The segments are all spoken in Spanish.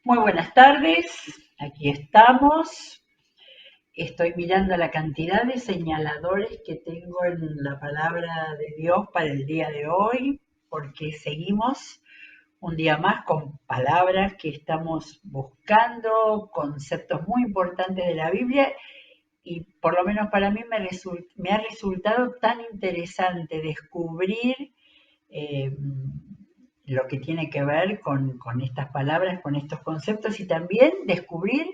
Muy buenas tardes, aquí estamos. Estoy mirando la cantidad de señaladores que tengo en la palabra de Dios para el día de hoy, porque seguimos un día más con palabras que estamos buscando, conceptos muy importantes de la Biblia y por lo menos para mí me ha resultado tan interesante descubrir eh, lo que tiene que ver con estas palabras, con estos conceptos y también descubrir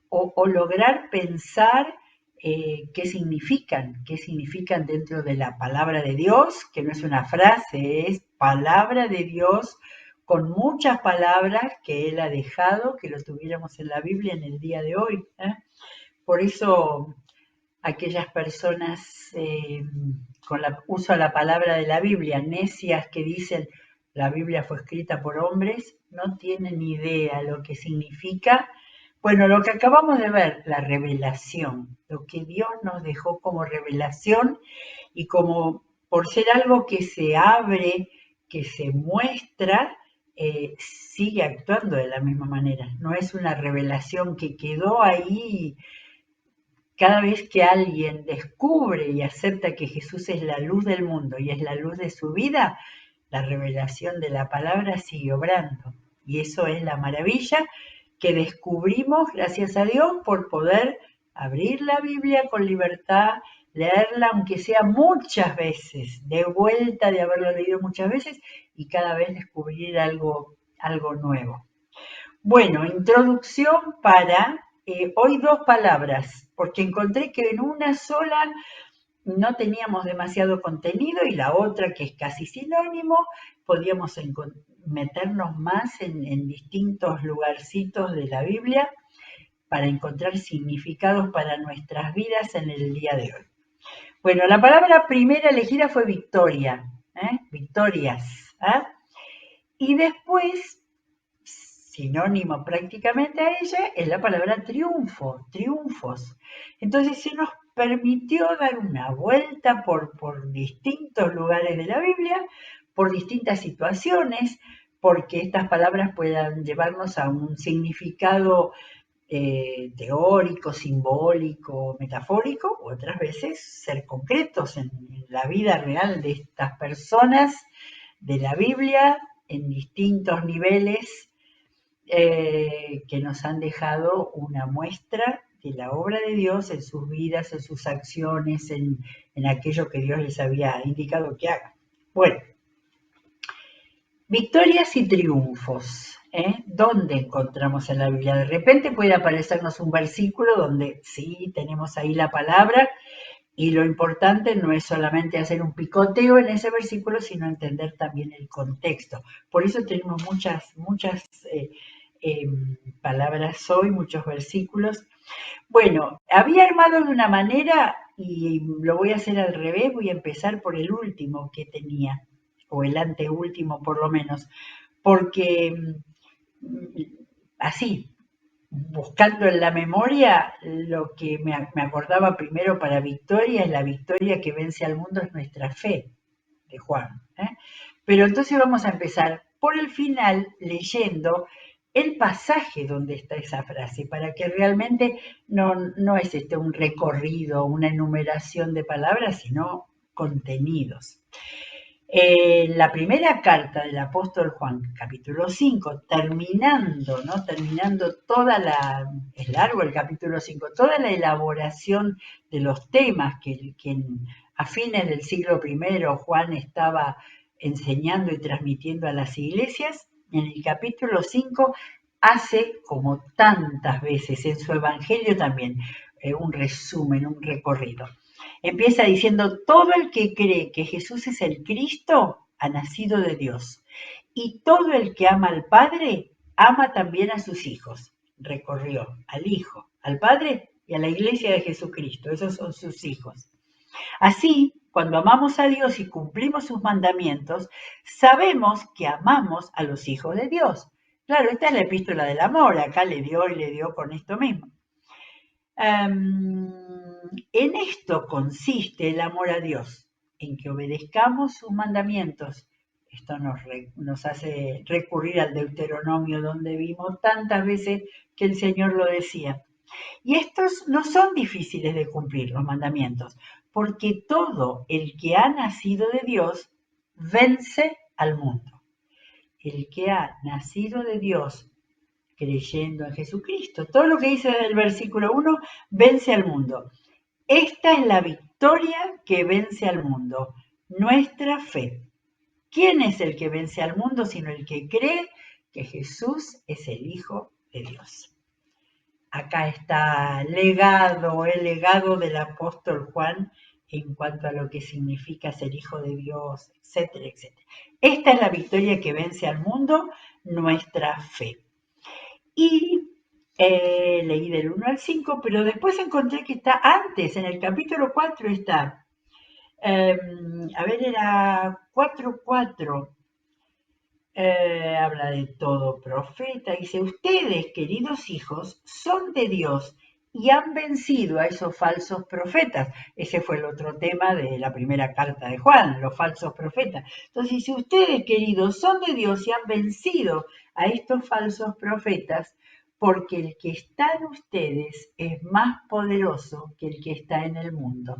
o lograr pensar qué significan dentro de la palabra de Dios, que no es una frase, es palabra de Dios con muchas palabras que Él ha dejado que lo tuviéramos en la Biblia en el día de hoy. Por eso aquellas personas con uso a la palabra de la Biblia, necias que dicen la Biblia fue escrita por hombres, no tienen ni idea lo que significa. Bueno, lo que acabamos de ver, la revelación, lo que Dios nos dejó como revelación y como por ser algo que se abre, que se muestra, sigue actuando de la misma manera. No es una revelación que quedó ahí. Cada vez que alguien descubre y acepta que Jesús es la luz del mundo y es la luz de su vida, la revelación de la palabra sigue obrando. Y eso es la maravilla que descubrimos, gracias a Dios, por poder abrir la Biblia con libertad, leerla aunque sea muchas veces, de vuelta de haberlo leído muchas veces y cada vez descubrir algo nuevo. Bueno, introducción para hoy dos palabras, porque encontré que en una sola no teníamos demasiado contenido y la otra, que es casi sinónimo, podíamos meternos más en distintos lugarcitos de la Biblia para encontrar significados para nuestras vidas en el día de hoy. Bueno, la palabra primera elegida fue victoria, victorias. Y después sinónimo prácticamente a ella es la palabra triunfo, triunfos. Entonces se nos permitió dar una vuelta por distintos lugares de la Biblia, por distintas situaciones, porque estas palabras puedan llevarnos a un significado teórico, simbólico, metafórico, u otras veces ser concretos en la vida real de estas personas de la Biblia en distintos niveles que nos han dejado una muestra de la obra de Dios en sus vidas, en sus acciones, en aquello que Dios les había indicado que hagan. Bueno, victorias y triunfos. ¿Dónde encontramos en la Biblia? De repente puede aparecernos un versículo donde sí tenemos ahí la palabra y lo importante no es solamente hacer un picoteo en ese versículo, sino entender también el contexto. Por eso tenemos muchas eh, palabras hoy, muchos versículos. Bueno, había armado de una manera y lo voy a hacer al revés, voy a empezar por el último que tenía, o el anteúltimo por lo menos, porque así, buscando en la memoria, lo que me acordaba primero para victoria es la victoria que vence al mundo es nuestra fe, de Juan. Pero entonces vamos a empezar por el final leyendo el pasaje donde está esa frase, para que realmente no es un recorrido, una enumeración de palabras, sino contenidos. La primera carta del apóstol Juan, capítulo 5, terminando, ¿no? Terminando es largo el capítulo 5, toda la elaboración de los temas que a fines del siglo I Juan estaba enseñando y transmitiendo a las iglesias, en el capítulo 5 hace, como tantas veces en su evangelio también, un resumen, un recorrido. Empieza diciendo, todo el que cree que Jesús es el Cristo ha nacido de Dios. Y todo el que ama al Padre, ama también a sus hijos. Recorrió al Hijo, al Padre y a la Iglesia de Jesucristo. Esos son sus hijos. Así, cuando amamos a Dios y cumplimos sus mandamientos, sabemos que amamos a los hijos de Dios. Claro, esta es la epístola del amor. Acá le dio y le dio con esto mismo. En esto consiste el amor a Dios, en que obedezcamos sus mandamientos. Esto nos hace recurrir al Deuteronomio, donde vimos tantas veces que el Señor lo decía. Y estos no son difíciles de cumplir, los mandamientos, porque todo el que ha nacido de Dios vence al mundo. El que ha nacido de Dios creyendo en Jesucristo. Todo lo que dice el versículo 1 vence al mundo. Esta es la victoria que vence al mundo, nuestra fe. ¿Quién es el que vence al mundo sino el que cree que Jesús es el Hijo de Dios? Acá está el legado del apóstol Juan en cuanto a lo que significa ser hijo de Dios, etcétera, etcétera. Esta es la victoria que vence al mundo, nuestra fe. Y leí del 1 al 5, pero después encontré que está antes, en el capítulo 4 está, era 4:4. Habla de todo profeta, dice, ustedes, queridos hijos, son de Dios y han vencido a esos falsos profetas. Ese fue el otro tema de la primera carta de Juan, los falsos profetas. Entonces dice, ustedes, queridos, son de Dios y han vencido a estos falsos profetas, porque el que está en ustedes es más poderoso que el que está en el mundo.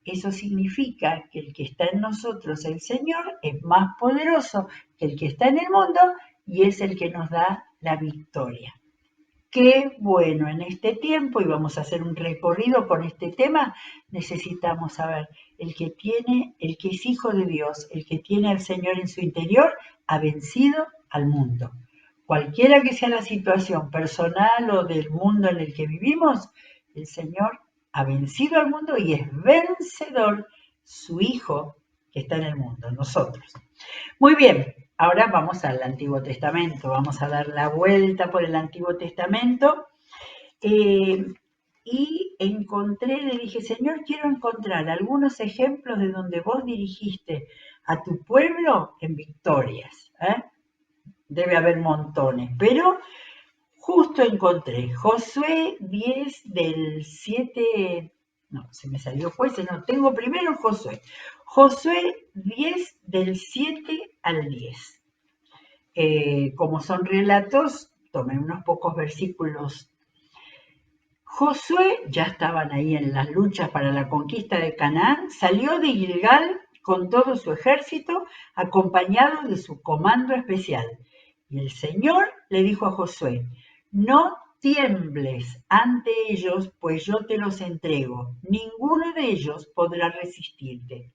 Eso significa que el que está en nosotros, el Señor, es más poderoso que el que está en el mundo y es el que nos da la victoria. Qué bueno, en este tiempo, y vamos a hacer un recorrido con este tema, necesitamos saber, el que es hijo de Dios, el que tiene al Señor en su interior, ha vencido al mundo. Cualquiera que sea la situación personal o del mundo en el que vivimos, el Señor ha vencido al mundo y es vencedor su Hijo que está en el mundo, nosotros. Muy bien, ahora vamos al Antiguo Testamento, vamos a dar la vuelta por el Antiguo Testamento y le dije, Señor, quiero encontrar algunos ejemplos de donde vos dirigiste a tu pueblo en victorias. Debe haber montones, pero justo encontré Josué 10 del 7, no, se me salió Jueces, no, tengo primero Josué. Josué 10 del 7 al 10. Como son relatos, tomé unos pocos versículos. Josué, ya estaban ahí en las luchas para la conquista de Canaán, salió de Gilgal con todo su ejército, acompañado de su comando especial. Y el Señor le dijo a Josué, no tiembles ante ellos, pues yo te los entrego. Ninguno de ellos podrá resistirte.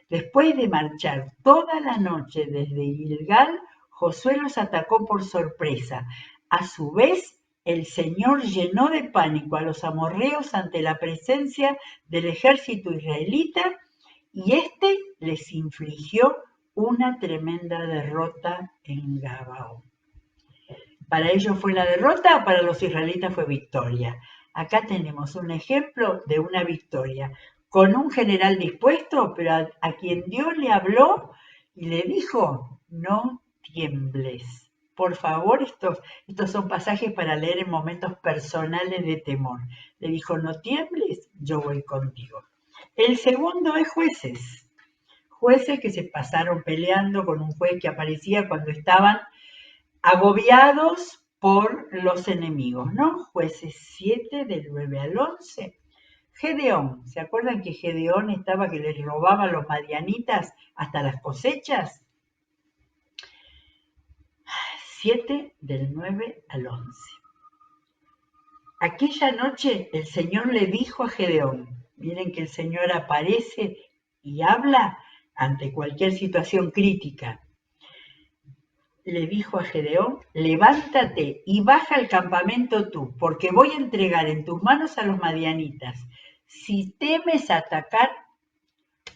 Después de marchar toda la noche desde Gilgal, Josué los atacó por sorpresa. A su vez, el Señor llenó de pánico a los amorreos ante la presencia del ejército israelita y éste les infligió una tremenda derrota en Gabaón. Para ellos fue la derrota, para los israelitas fue victoria. Acá tenemos un ejemplo de una victoria, con un general dispuesto, pero a quien Dios le habló y le dijo, no tiembles. Por favor, estos son pasajes para leer en momentos personales de temor. Le dijo, no tiembles, yo voy contigo. El segundo es Jueces. Jueces que se pasaron peleando con un juez que aparecía cuando estaban agobiados por los enemigos, ¿no? Jueces 7 del 9 al 11. Gedeón, ¿se acuerdan que Gedeón estaba que les robaba a los madianitas hasta las cosechas? 7 del 9 al 11. Aquella noche el Señor le dijo a Gedeón, miren que el Señor aparece y habla ante cualquier situación crítica. Le dijo a Gedeón, levántate y baja al campamento tú, porque voy a entregar en tus manos a los madianitas. Si temes atacar,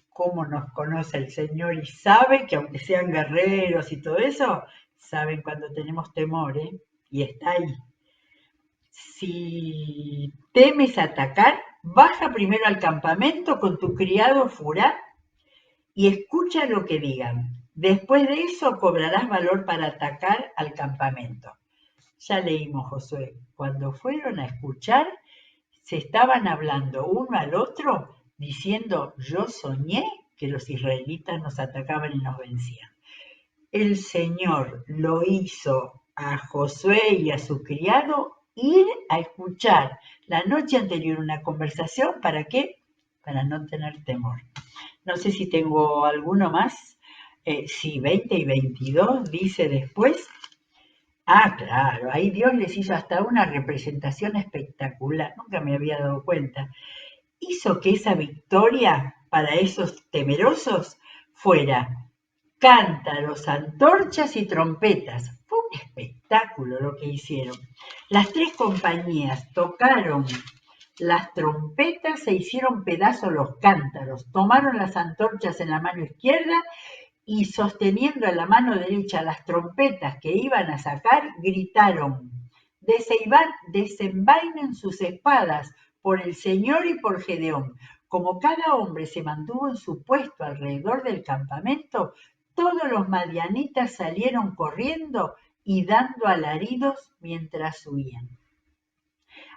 como nos conoce el Señor y sabe que aunque sean guerreros y todo eso, saben cuando tenemos temor, y está ahí. Si temes atacar, baja primero al campamento con tu criado Furá y escucha lo que digan. Después de eso cobrarás valor para atacar al campamento. Ya leímos, Josué, cuando fueron a escuchar, se estaban hablando uno al otro, diciendo, yo soñé que los israelitas nos atacaban y nos vencían. el Señor lo hizo a Josué y a su criado ir a escuchar la noche anterior una conversación. ¿Para qué? Para no tener temor. No sé si tengo alguno más. Sí, 20 y 22 dice después. Ah, claro, ahí Dios les hizo hasta una representación espectacular. Nunca me había dado cuenta. Hizo que esa victoria para esos temerosos fuera cántaros, antorchas y trompetas. Fue un espectáculo lo que hicieron. Las tres compañías tocaron las trompetas, se hicieron pedazos los cántaros, tomaron las antorchas en la mano izquierda y sosteniendo en la mano derecha las trompetas que iban a sacar, gritaron: desenvainen sus espadas por el Señor y por Gedeón. Como cada hombre se mantuvo en su puesto alrededor del campamento, todos los madianitas salieron corriendo y dando alaridos mientras huían.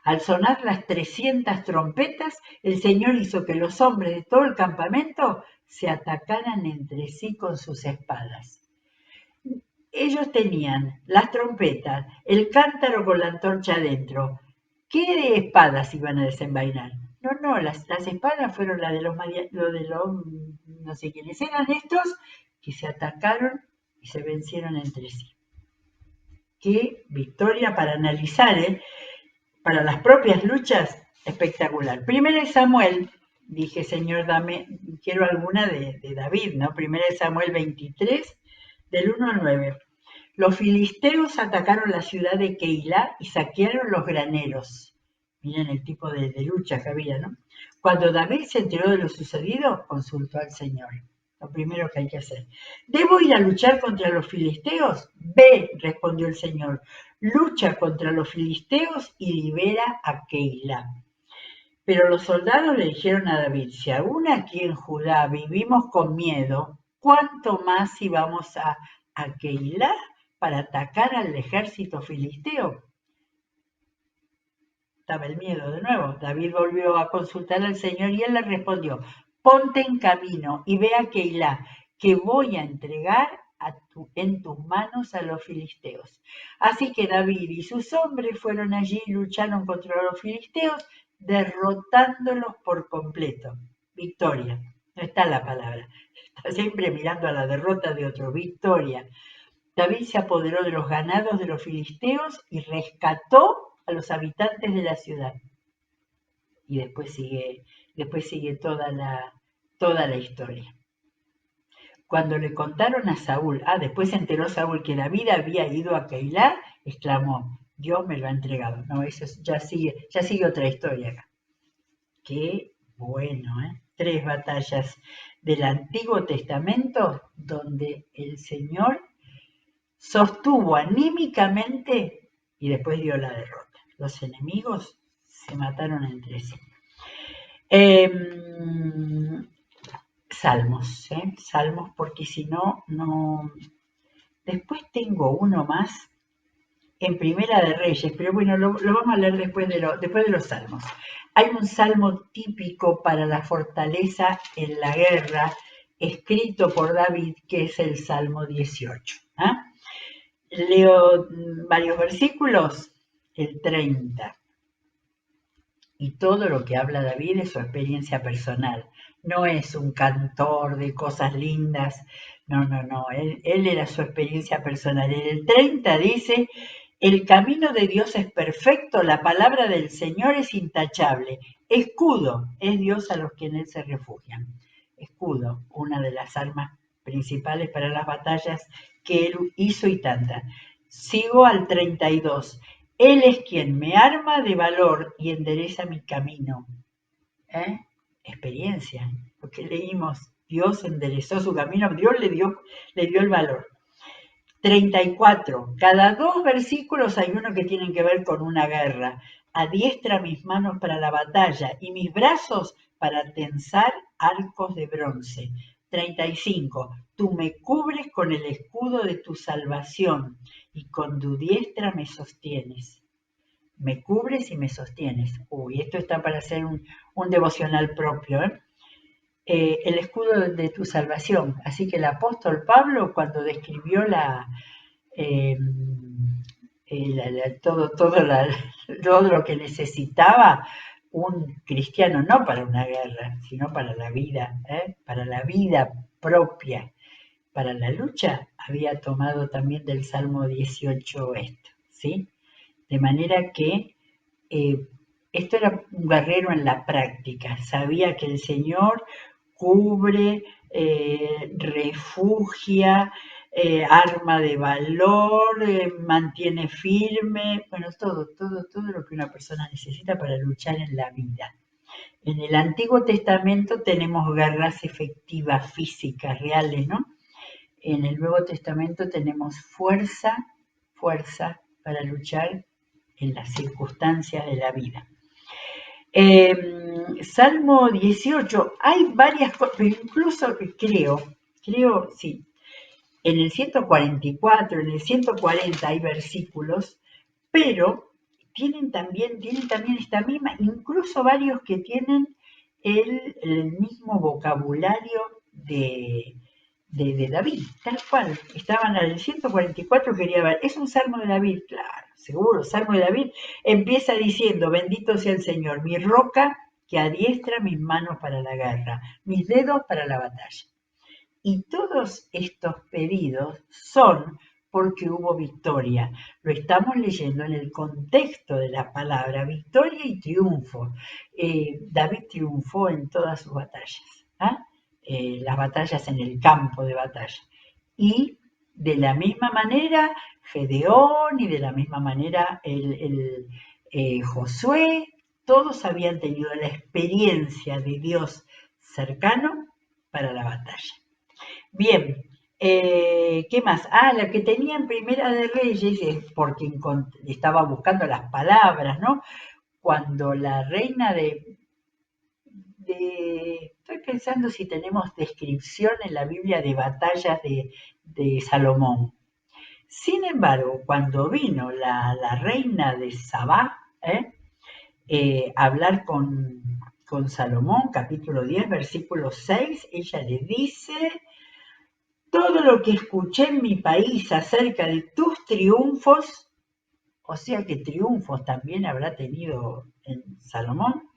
Al sonar las 300 trompetas, el Señor hizo que los hombres de todo el campamento se atacaran entre sí con sus espadas. Ellos tenían las trompetas, el cántaro con la antorcha adentro. ¿Qué espadas iban a desenvainar? No, las espadas fueron las de los, no sé quiénes eran estos, que se atacaron y se vencieron entre sí. Qué victoria para analizar, ¿eh? Para las propias luchas, espectacular. Primera de Samuel, dije, Señor, quiero alguna de David, ¿no? Primera de Samuel 23, del 1 al 9. Los filisteos atacaron la ciudad de Keilah y saquearon los graneros. Miren el tipo de lucha que había, ¿no? Cuando David se enteró de lo sucedido, consultó al Señor. Lo primero que hay que hacer. ¿Debo ir a luchar contra los filisteos? Ve, respondió el Señor. Lucha contra los filisteos y libera a Keilah. Pero los soldados le dijeron a David: si aún aquí en Judá vivimos con miedo, ¿cuánto más si vamos a Keilah para atacar al ejército filisteo? Estaba el miedo de nuevo. David volvió a consultar al Señor y él le respondió: ponte en camino y ve a Keilah, que voy a entregar en tus manos a los filisteos. Así que David y sus hombres fueron allí y lucharon contra los filisteos, derrotándolos por completo. Victoria. No está la palabra. Está siempre mirando a la derrota de otro. Victoria. David se apoderó de los ganados de los filisteos y rescató a los habitantes de la ciudad. Y después sigue toda la historia. Cuando le contaron a Saúl, después se enteró Saúl que David había ido a Keilah, exclamó: Dios me lo ha entregado. No, eso ya sigue otra historia acá. Qué bueno, ¿eh? 3 batallas del Antiguo Testamento donde el Señor sostuvo anímicamente y después dio la derrota. Los enemigos se mataron entre sí. Salmos, Salmos, porque si no. Después tengo uno más en Primera de Reyes, pero bueno, lo vamos a leer después de los salmos. Hay un salmo típico para la fortaleza en la guerra, escrito por David, que es el Salmo 18. Leo varios versículos, el 30. Y todo lo que habla David es su experiencia personal. No es un cantor de cosas lindas. No. Él era su experiencia personal. En el 30 dice: el camino de Dios es perfecto, la palabra del Señor es intachable. Escudo es Dios a los que en él se refugian. Escudo, una de las armas principales para las batallas que él hizo y tantas. Sigo al 32. Él es quien me arma de valor y endereza mi camino. Experiencia, porque leímos: Dios enderezó su camino, Dios le dio el valor. 34. Cada 2 versículos hay uno que tiene que ver con una guerra. Adiestra mis manos para la batalla y mis brazos para tensar arcos de bronce. 35. Tú me cubres con el escudo de tu salvación y con tu diestra me sostienes. Me cubres y me sostienes. Esto está para hacer un devocional propio. el escudo de tu salvación. Así que el apóstol Pablo, cuando describió eh, todo lo que necesitaba un cristiano, no para una guerra, sino para la vida propia, para la lucha, había tomado también del Salmo 18 esto, ¿sí? De manera que eh, esto era un guerrero en la práctica, sabía que el Señor cubre, refugia, arma de valor, mantiene firme, bueno, todo lo que una persona necesita para luchar en la vida. En el Antiguo Testamento tenemos guerras efectivas, físicas, reales, ¿no? En el Nuevo Testamento tenemos fuerza para luchar en las circunstancias de la vida. Salmo 18, hay varias cosas, pero incluso sí, en el 144, en el 140 hay versículos, pero tienen también esta misma, incluso varios que tienen el mismo vocabulario de David, tal cual. Estaban al 144, quería ver, es un salmo de David, claro, seguro, salmo de David. Empieza diciendo, bendito sea el Señor, mi roca que adiestra mis manos para la guerra, mis dedos para la batalla. Y todos estos pedidos son porque hubo victoria. Lo estamos leyendo en el contexto de la palabra victoria y triunfo. David triunfó en todas sus batallas, ¿ah? Las batallas en el campo de batalla. Y de la misma manera Gedeón y de la misma manera Josué, todos habían tenido la experiencia de Dios cercano para la batalla. Bien, ¿qué más? La que tenía en Primera de Reyes, porque estaba buscando las palabras, ¿no? Cuando la reina estoy pensando si tenemos descripción en la Biblia de batallas de Salomón. Sin embargo, cuando vino la reina de Sabá, a hablar con Salomón, capítulo 10, versículo 6, ella le dice: todo lo que escuché en mi país acerca de tus triunfos, o sea que triunfos también habrá tenido en Salomón,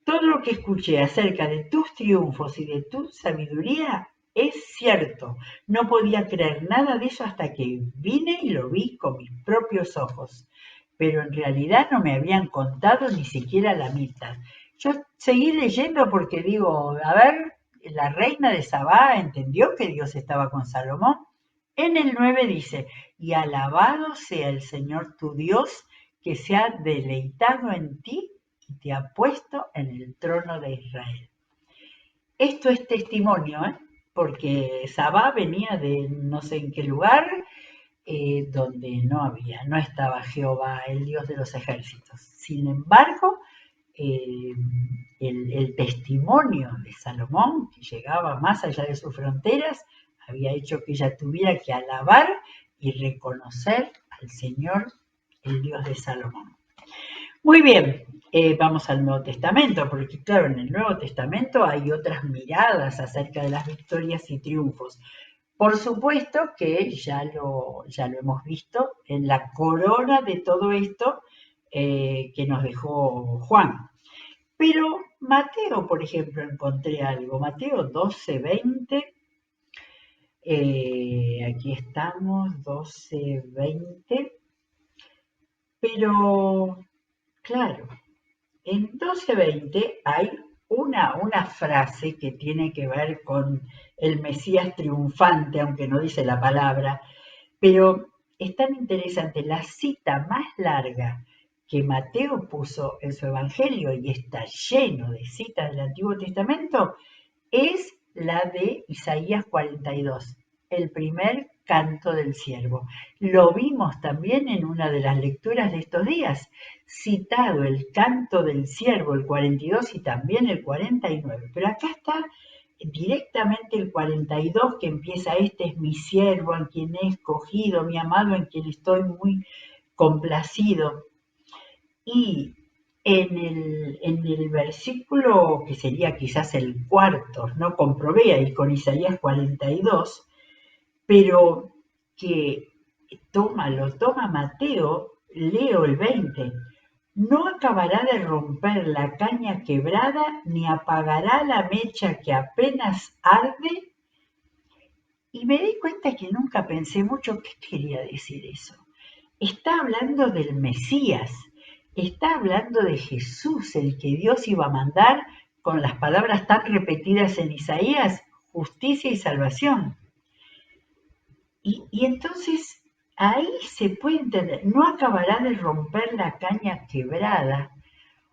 todo lo que escuché acerca de tus triunfos y de tu sabiduría es cierto. No podía creer nada de eso hasta que vine y lo vi con mis propios ojos. Pero en realidad no me habían contado ni siquiera la mitad. Yo seguí leyendo porque digo, a ver, la reina de Sabá entendió que Dios estaba con Salomón. En el 9 dice, y alabado sea el Señor tu Dios, que se ha deleitado en ti y te ha puesto en el trono de Israel. Esto es testimonio, porque Sabá venía de no sé en qué lugar, donde no estaba Jehová, el Dios de los ejércitos. Sin embargo, el testimonio de Salomón, que llegaba más allá de sus fronteras, había hecho que ella tuviera que alabar y reconocer al Señor, el Dios de Salomón. Muy bien, vamos al Nuevo Testamento, porque claro, en el Nuevo Testamento hay otras miradas acerca de las victorias y triunfos. Por supuesto que ya lo hemos visto en la corona de todo esto que nos dejó Juan. Pero Mateo, por ejemplo, encontré algo. Mateo 12:20. Aquí estamos, 12:20. Pero, claro, en 12:20 hay una frase que tiene que ver con el Mesías triunfante, aunque no dice la palabra, pero es tan interesante, la cita más larga que Mateo puso en su Evangelio, y está lleno de citas del Antiguo Testamento, es la de Isaías 42, el primer canto del siervo. Lo vimos también en una de las lecturas de estos días, citado el canto del siervo, el 42 y también el 49. Pero acá está directamente el 42 que empieza: este es mi siervo en quien he escogido, mi amado en quien estoy muy complacido. Y en el versículo que sería quizás el cuarto, no comprobé ahí con Isaías 42, pero que lo toma Mateo, leo el 20. No acabará de romper la caña quebrada, ni apagará la mecha que apenas arde. Y me di cuenta que nunca pensé mucho qué quería decir eso. Está hablando del Mesías, está hablando de Jesús, el que Dios iba a mandar con las palabras tan repetidas en Isaías, justicia y salvación. Y entonces ahí se puede entender, no acabará de romper la caña quebrada,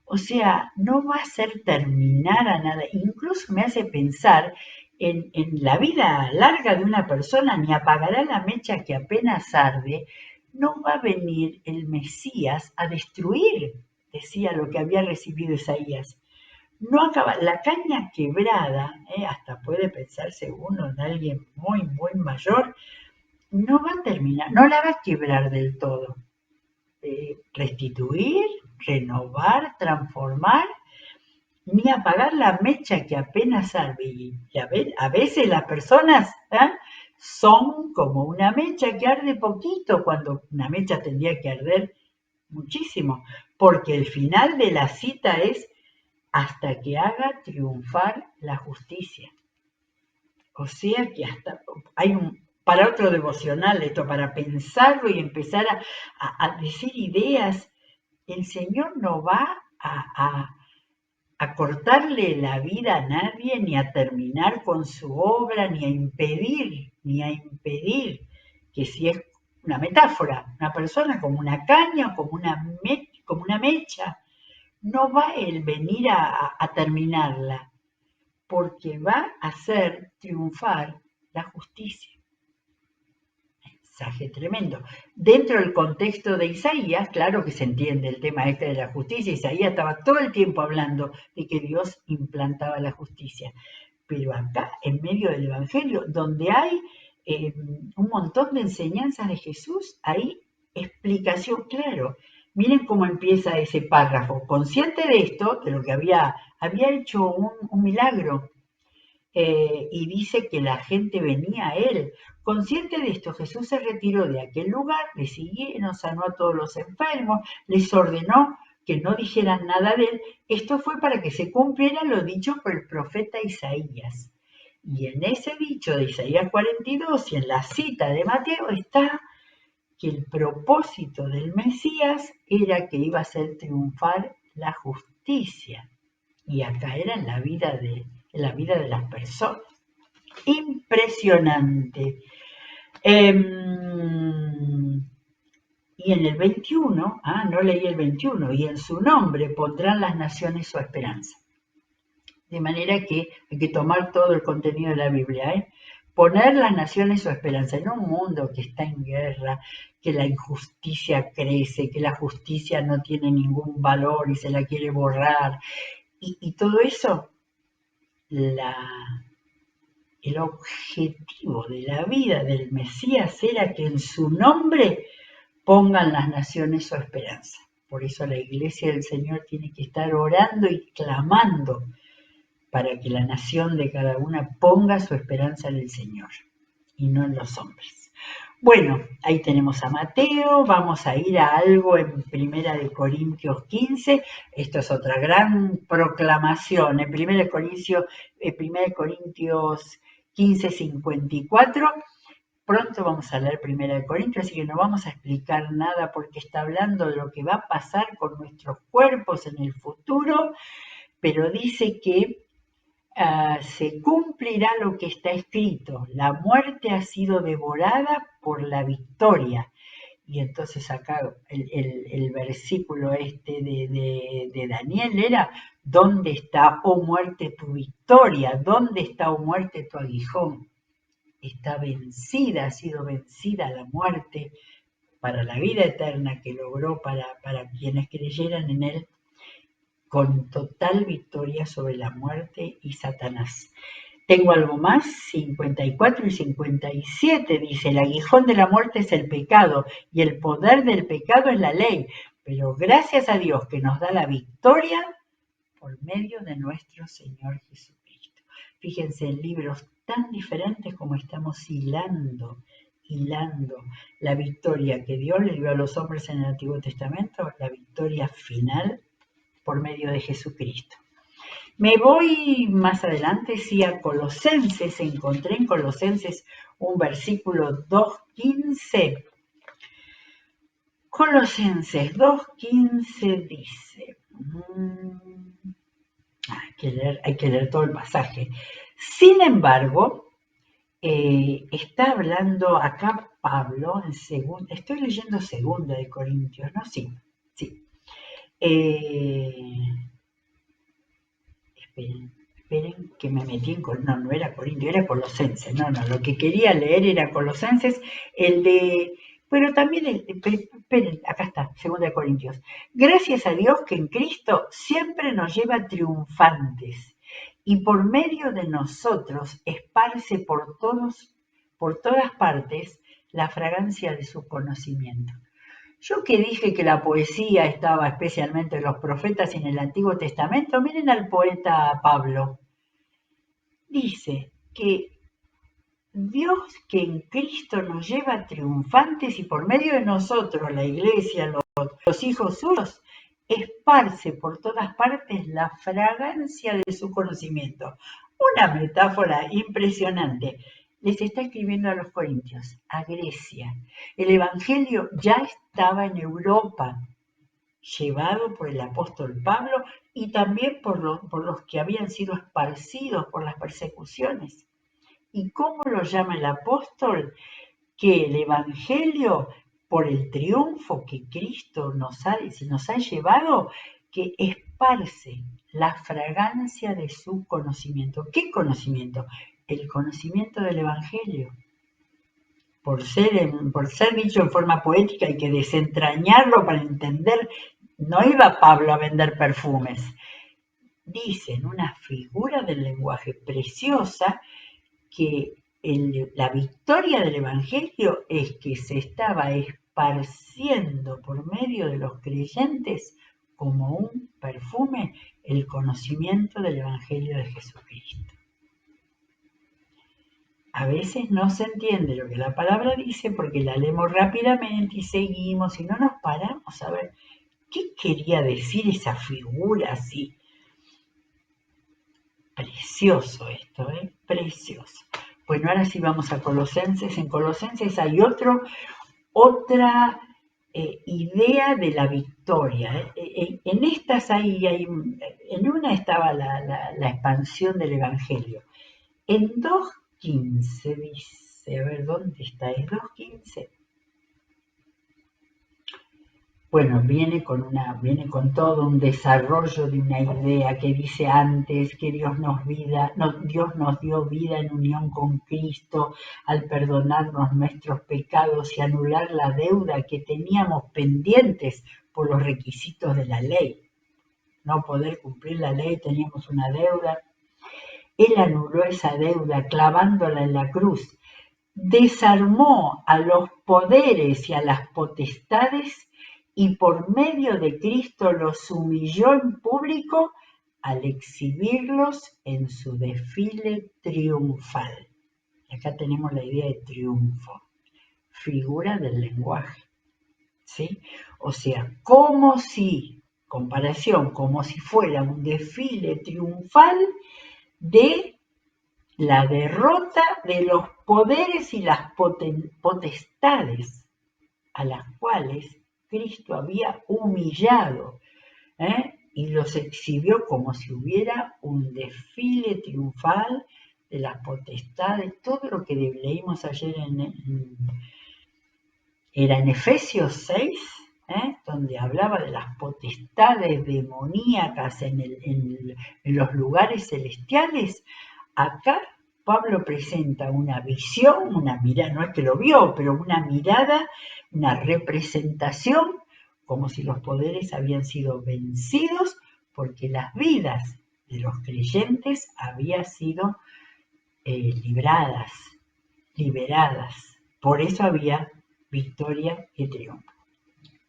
o sea, no va a hacer terminar a nada. Incluso me hace pensar en la vida larga de una persona, ni apagará la mecha que apenas arde, no va a venir el Mesías a destruir, decía lo que había recibido Isaías. No acaba, la caña quebrada, hasta puede pensarse uno en alguien muy, muy mayor, no va a terminar, no la va a quebrar del todo. Restituir, renovar, transformar, ni apagar la mecha que apenas arde. Y a veces las personas son como una mecha que arde poquito, cuando una mecha tendría que arder muchísimo, porque el final de la cita es hasta que haga triunfar la justicia. O sea que hasta hay para otro devocional esto, para pensarlo y empezar a decir ideas. El Señor no va a cortarle la vida a nadie, ni a terminar con su obra, ni a impedir que si es una metáfora, una persona como una caña, como una mecha, no va él venir a terminarla, porque va a hacer triunfar la justicia. Mensaje tremendo. Dentro del contexto de Isaías, claro que se entiende el tema este de la justicia. Isaías estaba todo el tiempo hablando de que Dios implantaba la justicia. Pero acá, en medio del Evangelio, donde hay un montón de enseñanzas de Jesús, hay explicación, claro. Miren cómo empieza ese párrafo. Consciente de esto, de lo que había hecho un milagro, y dice que la gente venía a él. Consciente de esto, Jesús se retiró de aquel lugar, le siguieron, sanó a todos los enfermos, les ordenó que no dijeran nada de él. Esto fue para que se cumpliera lo dicho por el profeta Isaías. Y en ese dicho de Isaías 42 y en la cita de Mateo está que el propósito del Mesías era que iba a hacer triunfar la justicia. Y acá era en la vida de las personas. Impresionante. Y en el 21, no leí el 21, y en su nombre pondrán las naciones su esperanza. De manera que hay que tomar todo el contenido de la Biblia, poner las naciones su esperanza en un mundo que está en guerra, que la injusticia crece, que la justicia no tiene ningún valor y se la quiere borrar. Y todo eso, el objetivo de la vida del Mesías era que en su nombre pongan las naciones su esperanza. Por eso la iglesia del Señor tiene que estar orando y clamando para que la nación de cada una ponga su esperanza en el Señor y no en los hombres. Bueno, ahí tenemos a Mateo, vamos a ir a algo en Primera de Corintios 15, esto es otra gran proclamación, en Primera de Corintios 15, 54, pronto vamos a leer Primera de Corintios, así que no vamos a explicar nada porque está hablando de lo que va a pasar con nuestros cuerpos en el futuro, pero dice que se cumplirá lo que está escrito, la muerte ha sido devorada por la victoria. Y entonces acá el versículo de Daniel era, ¿dónde está, oh muerte, tu victoria? ¿Dónde está, oh muerte, tu aguijón? Está vencida, ha sido vencida la muerte para la vida eterna que logró para quienes creyeran en él, con total victoria sobre la muerte y Satanás. Tengo algo más, 54 y 57, dice, el aguijón de la muerte es el pecado y el poder del pecado es la ley, pero gracias a Dios que nos da la victoria por medio de nuestro Señor Jesucristo. Fíjense en libros tan diferentes como estamos hilando la victoria que Dios le dio a los hombres en el Antiguo Testamento, la victoria final por medio de Jesucristo. Me voy más adelante, sí, a Colosenses. Encontré en Colosenses un versículo 2.15. Colosenses 2.15 dice, hay que leer todo el pasaje. Sin embargo, está hablando acá Pablo, estoy leyendo segunda de Corintios, ¿no? Sí. Esperen que me metí en... No era Corintio, era Colosenses. No, lo que quería leer era Colosenses, pero también esperen, acá está, 2 Corintios. Gracias a Dios que en Cristo siempre nos lleva triunfantes y por medio de nosotros esparce por todas partes la fragancia de su conocimiento. Yo que dije que la poesía estaba especialmente en los profetas y en el Antiguo Testamento, miren al poeta Pablo. Dice que Dios que en Cristo nos lleva triunfantes y por medio de nosotros, la iglesia, los hijos suyos, esparce por todas partes la fragancia de su conocimiento. Una metáfora impresionante. Les está escribiendo a los corintios, a Grecia. El Evangelio ya estaba en Europa, llevado por el apóstol Pablo y también por los que habían sido esparcidos por las persecuciones. ¿Y cómo lo llama el apóstol? Que el Evangelio, por el triunfo que Cristo nos ha llevado, que esparce la fragancia de su conocimiento. ¿Qué conocimiento? El conocimiento del Evangelio. Por ser dicho en forma poética, hay que desentrañarlo para entender. No iba Pablo a vender perfumes. Dice en una figura del lenguaje preciosa que la victoria del Evangelio es que se estaba esparciendo por medio de los creyentes como un perfume el conocimiento del Evangelio de Jesucristo. A veces no se entiende lo que la palabra dice porque la leemos rápidamente y seguimos y no nos paramos a ver qué quería decir esa figura así. Precioso esto, precioso. Bueno, ahora sí vamos a Colosenses. En Colosenses hay otra idea de la victoria. En estas en una estaba la expansión del Evangelio. En 2.15 dice, a ver, ¿dónde está? Es 2.15. Bueno, viene con todo un desarrollo de una idea que dice antes que Dios nos dio vida en unión con Cristo al perdonarnos nuestros pecados y anular la deuda que teníamos pendientes por los requisitos de la ley. No poder cumplir la ley, teníamos una deuda. Él anuló esa deuda clavándola en la cruz. Desarmó a los poderes y a las potestades y por medio de Cristo los humilló en público al exhibirlos en su desfile triunfal. Acá tenemos la idea de triunfo, figura del lenguaje, ¿sí? O sea, como si fuera un desfile triunfal de la derrota de los poderes y las potestades a las cuales Cristo había humillado, y los exhibió como si hubiera un desfile triunfal de las potestades. Todo lo que leímos ayer era en Efesios 6, donde hablaba de las potestades demoníacas en los lugares celestiales. Acá Pablo presenta una visión, una mirada, no es que lo vio, pero una mirada, una representación, como si los poderes habían sido vencidos porque las vidas de los creyentes habían sido liberadas. Por eso había victoria y triunfo.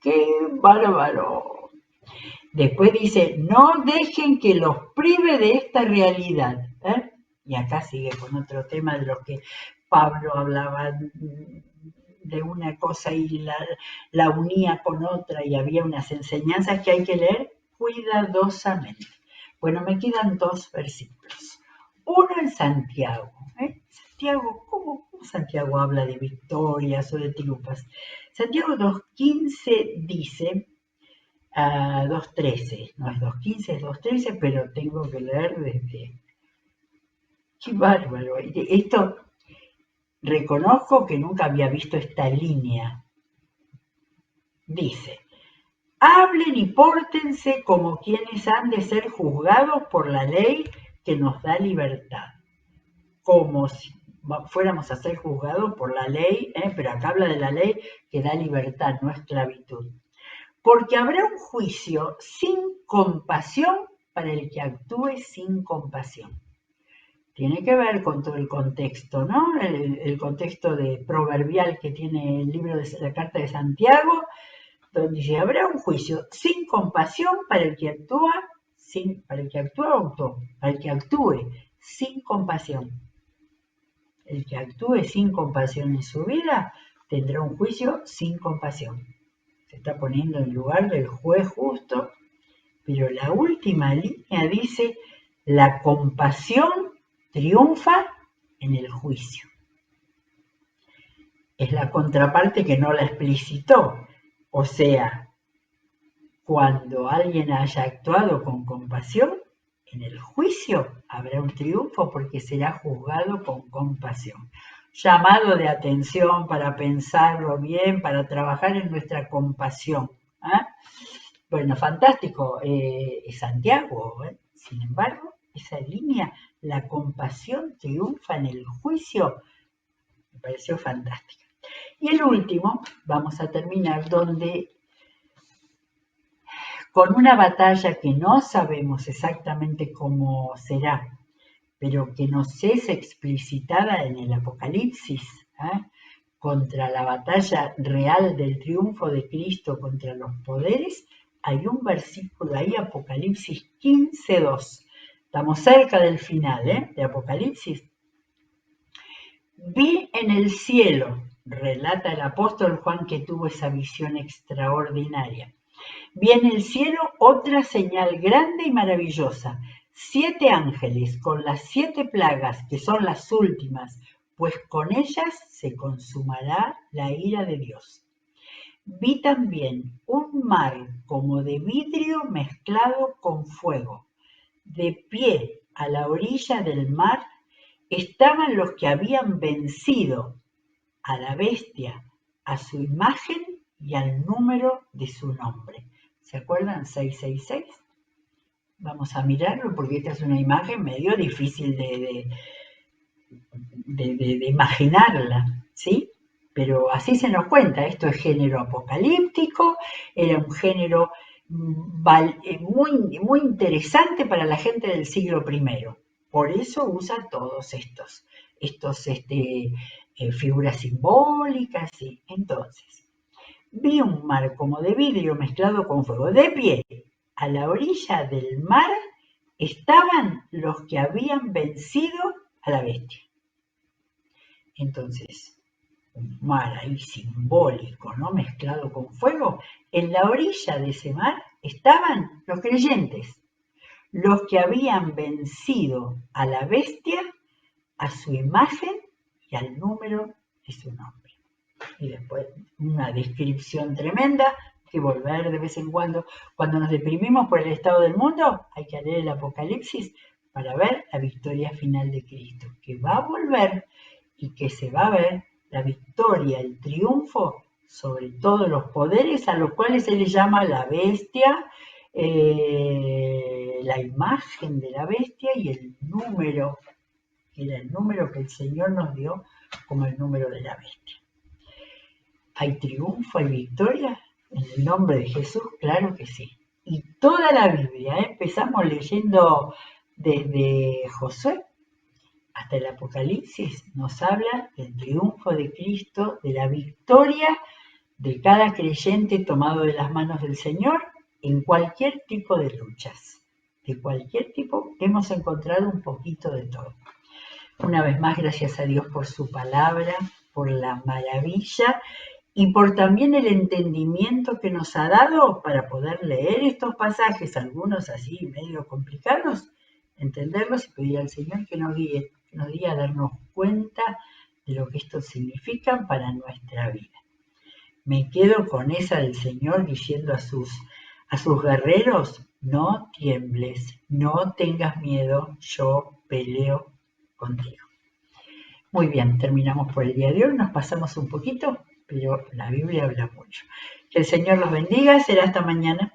¡Qué bárbaro! Después dice, no dejen que los prive de esta realidad. ¿Eh? Y acá sigue con otro tema de lo que Pablo hablaba de una cosa y la unía con otra y había unas enseñanzas que hay que leer cuidadosamente. Bueno, me quedan dos versículos. Uno en Santiago. Santiago, ¿cómo Santiago habla de victorias o de triunfos? Santiago 2.15 dice, 2.13, no es 2.15, es 2.13, pero tengo que leer desde... ¡Qué bárbaro! Esto, reconozco que nunca había visto esta línea. Dice, hablen y pórtense como quienes han de ser juzgados por la ley que nos da libertad. Como si fuéramos a ser juzgados por la ley, pero acá habla de la ley que da libertad, no esclavitud. Porque habrá un juicio sin compasión para el que actúe sin compasión. Tiene que ver con todo el contexto, ¿no? El contexto proverbial que tiene el libro de la Carta de Santiago, donde dice, habrá un juicio sin compasión para el que actúe sin compasión. El que actúe sin compasión en su vida tendrá un juicio sin compasión. Se está poniendo en lugar del juez justo, pero la última línea dice, la compasión triunfa en el juicio. Es la contraparte que no la explicitó. O sea, cuando alguien haya actuado con compasión, en el juicio habrá un triunfo porque será juzgado con compasión. Llamado de atención para pensarlo bien, para trabajar en nuestra compasión. Bueno, fantástico, Santiago. Sin embargo, esa línea, la compasión triunfa en el juicio, me pareció fantástica. Y el último, vamos a terminar, donde con una batalla que no sabemos exactamente cómo será, pero que nos es explicitada en el Apocalipsis, contra la batalla real del triunfo de Cristo contra los poderes, hay un versículo ahí, Apocalipsis 15:2. Estamos cerca del final, de Apocalipsis. Vi en el cielo, relata el apóstol Juan que tuvo esa visión extraordinaria. Vi en el cielo otra señal grande y maravillosa, 7 ángeles con las 7 plagas, que son las últimas, pues con ellas se consumará la ira de Dios. Vi también un mar como de vidrio mezclado con fuego. De pie a la orilla del mar estaban los que habían vencido a la bestia, a su imagen y al número de su nombre. ¿Se acuerdan? 666. Vamos a mirarlo porque esta es una imagen medio difícil de imaginarla, ¿sí? Pero así se nos cuenta, esto es género apocalíptico, era un género muy interesante para la gente del siglo I. Por eso usa todos estos figuras simbólicas. ¿Sí? Entonces, vi un mar como de vidrio mezclado con fuego. De pie, a la orilla del mar, estaban los que habían vencido a la bestia. Entonces, un mar ahí simbólico, ¿no? Mezclado con fuego. En la orilla de ese mar estaban los creyentes, los que habían vencido a la bestia, a su imagen y al número de su nombre. Y después una descripción tremenda, que volver de vez en cuando nos deprimimos por el estado del mundo, hay que leer el Apocalipsis para ver la victoria final de Cristo, que va a volver y que se va a ver la victoria, el triunfo sobre todos los poderes a los cuales se les llama la bestia, la imagen de la bestia y el número, que era el número que el Señor nos dio como el número de la bestia. ¿Hay triunfo, hay victoria? En el nombre de Jesús, claro que sí. Y toda la Biblia, empezamos leyendo desde Josué hasta el Apocalipsis, nos habla del triunfo de Cristo, de la victoria de cada creyente tomado de las manos del Señor en cualquier tipo de luchas. De cualquier tipo hemos encontrado un poquito de todo. Una vez más, gracias a Dios por su palabra, por la maravilla y por también el entendimiento que nos ha dado para poder leer estos pasajes, algunos así medio complicados, entenderlos y pedir al Señor que nos guíe a darnos cuenta de lo que esto significa para nuestra vida. Me quedo con esa del Señor diciendo a sus guerreros: no tiembles, no tengas miedo, yo peleo contigo. Muy bien, terminamos por el día de hoy, nos pasamos un poquito, pero la Biblia habla mucho. Que el Señor los bendiga, será hasta mañana.